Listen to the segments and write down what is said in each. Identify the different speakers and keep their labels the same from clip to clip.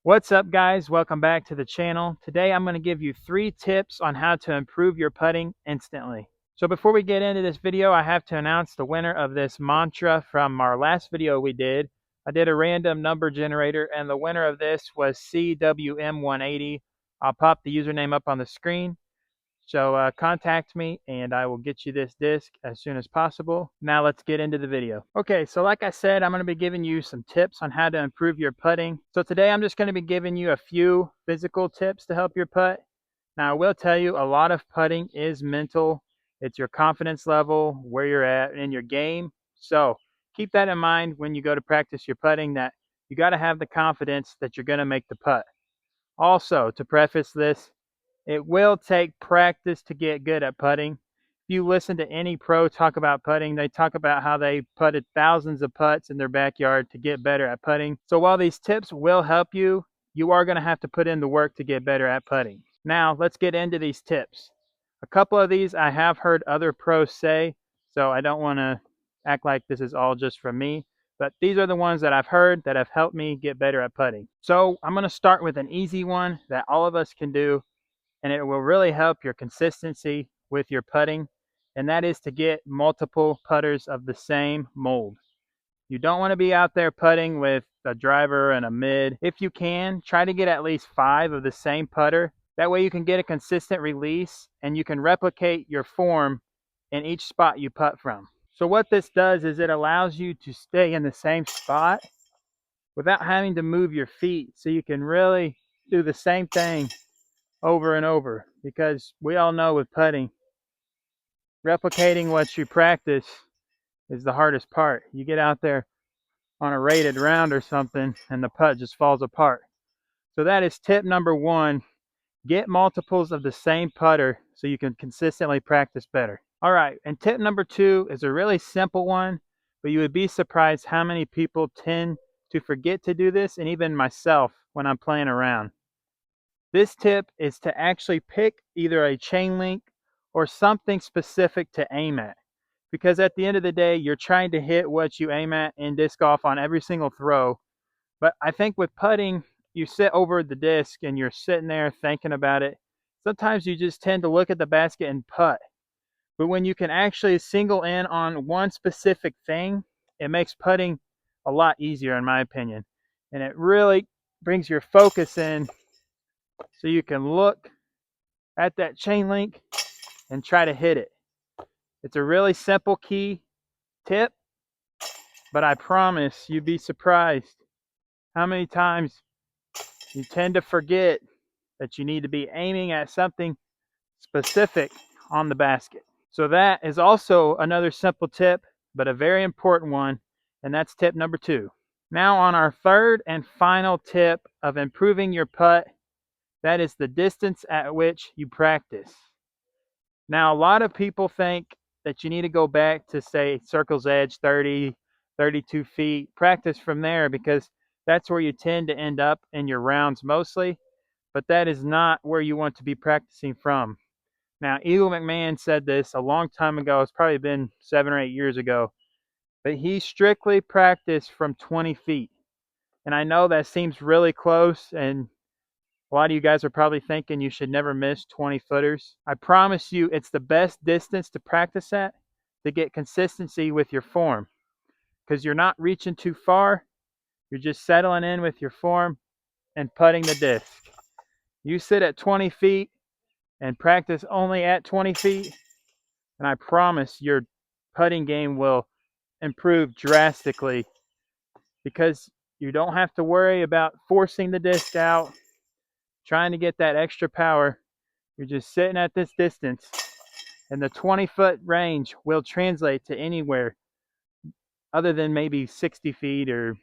Speaker 1: What's up, guys? Welcome back to the channel. Today I'm going to give you 3 tips on how to improve your putting instantly. So before we get into this video, I have to announce the winner of this mantra from our last video we did. I did a random number generator and the winner of this was CWM180. I'll pop the username up on the screen. So contact me and I will get you this disc as soon as possible. Now let's get into the video. Okay, so like I said, I'm going to be giving you some tips on how to improve your putting. So today I'm just going to be giving you a few physical tips to help your putt. Now I will tell you a lot of putting is mental. It's your confidence level, where you're at in your game. So keep that in mind when you go to practice your putting, that you got to have the confidence that you're going to make the putt. Also, to preface this, it will take practice to get good at putting. If you listen to any pro talk about putting, they talk about how they putted thousands of putts in their backyard to get better at putting. So while these tips will help you, you are going to have to put in the work to get better at putting. Now, let's get into these tips. A couple of these I have heard other pros say, so I don't want to act like this is all just from me, but these are the ones that I've heard that have helped me get better at putting. So I'm going to start with an easy one that all of us can do, and it will really help your consistency with your putting, and that is to get multiple putters of the same mold. You don't want to be out there putting with a driver and a mid. If you can, try to get at least 5 of the same putter. That way you can get a consistent release and you can replicate your form in each spot you putt from. So what this does is it allows you to stay in the same spot without having to move your feet, so you can really do the same thing over and over, because we all know with putting, replicating what you practice is the hardest part. You get out there on a rated round or something and the putt just falls apart. So that is tip number 1. Get multiples of the same putter so you can consistently practice better. All right, and tip number 2 is a really simple one, but you would be surprised how many people tend to forget to do this, and even myself when I'm playing around. This tip is to actually pick either a chain link or something specific to aim at, because at the end of the day, you're trying to hit what you aim at in disc golf on every single throw. But I think with putting, you sit over the disc and you're sitting there thinking about it. Sometimes you just tend to look at the basket and putt. But when you can actually single in on one specific thing, it makes putting a lot easier, in my opinion. And it really brings your focus in, so you can look at that chain link and try to hit it. It's a really simple key tip, but I promise you'd be surprised how many times you tend to forget that you need to be aiming at something specific on the basket. So that is also another simple tip, but a very important one, and that's tip number 2. Now on our third and final tip of improving your putt, that is the distance at which you practice. Now, a lot of people think that you need to go back to, say, circle's edge, 30, 32 feet, practice from there, because that's where you tend to end up in your rounds mostly, but that is not where you want to be practicing from. Now, Eagle McMahon said this a long time ago. It's probably been 7 or 8 years ago, but he strictly practiced from 20 feet. And I know that seems really close, and a lot of you guys are probably thinking you should never miss 20 footers. I promise you it's the best distance to practice at to get consistency with your form, because you're not reaching too far. You're just settling in with your form and putting the disc. You sit at 20 feet and practice only at 20 feet, and I promise your putting game will improve drastically, because you don't have to worry about forcing the disc out, trying to get that extra power. You're just sitting at this distance, and the 20-foot range will translate to anywhere other than maybe 60 feet or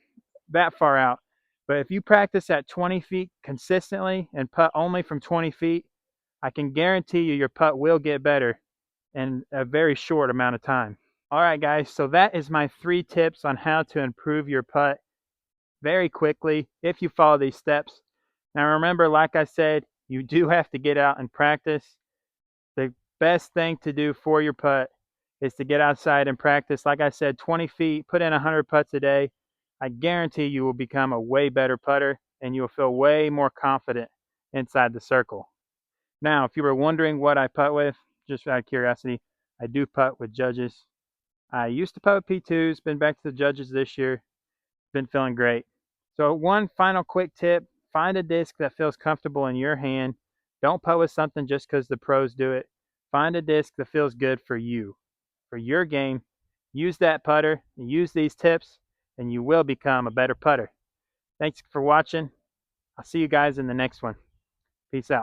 Speaker 1: that far out. But if you practice at 20 feet consistently and putt only from 20 feet, I can guarantee you your putt will get better in a very short amount of time. All right, guys, so that is my 3 tips on how to improve your putt very quickly if you follow these steps. Now remember, like I said, you do have to get out and practice. The best thing to do for your putt is to get outside and practice. Like I said, 20 feet, put in 100 putts a day. I guarantee you will become a way better putter, and you'll feel way more confident inside the circle. Now, if you were wondering what I putt with, just out of curiosity, I do putt with Judges. I used to putt with P2s, been back to the Judges this year, been feeling great. So one final quick tip, find a disc that feels comfortable in your hand. Don't putt with something just because the pros do it. Find a disc that feels good for you, for your game. Use that putter, use these tips, and you will become a better putter. Thanks for watching. I'll see you guys in the next one. Peace out.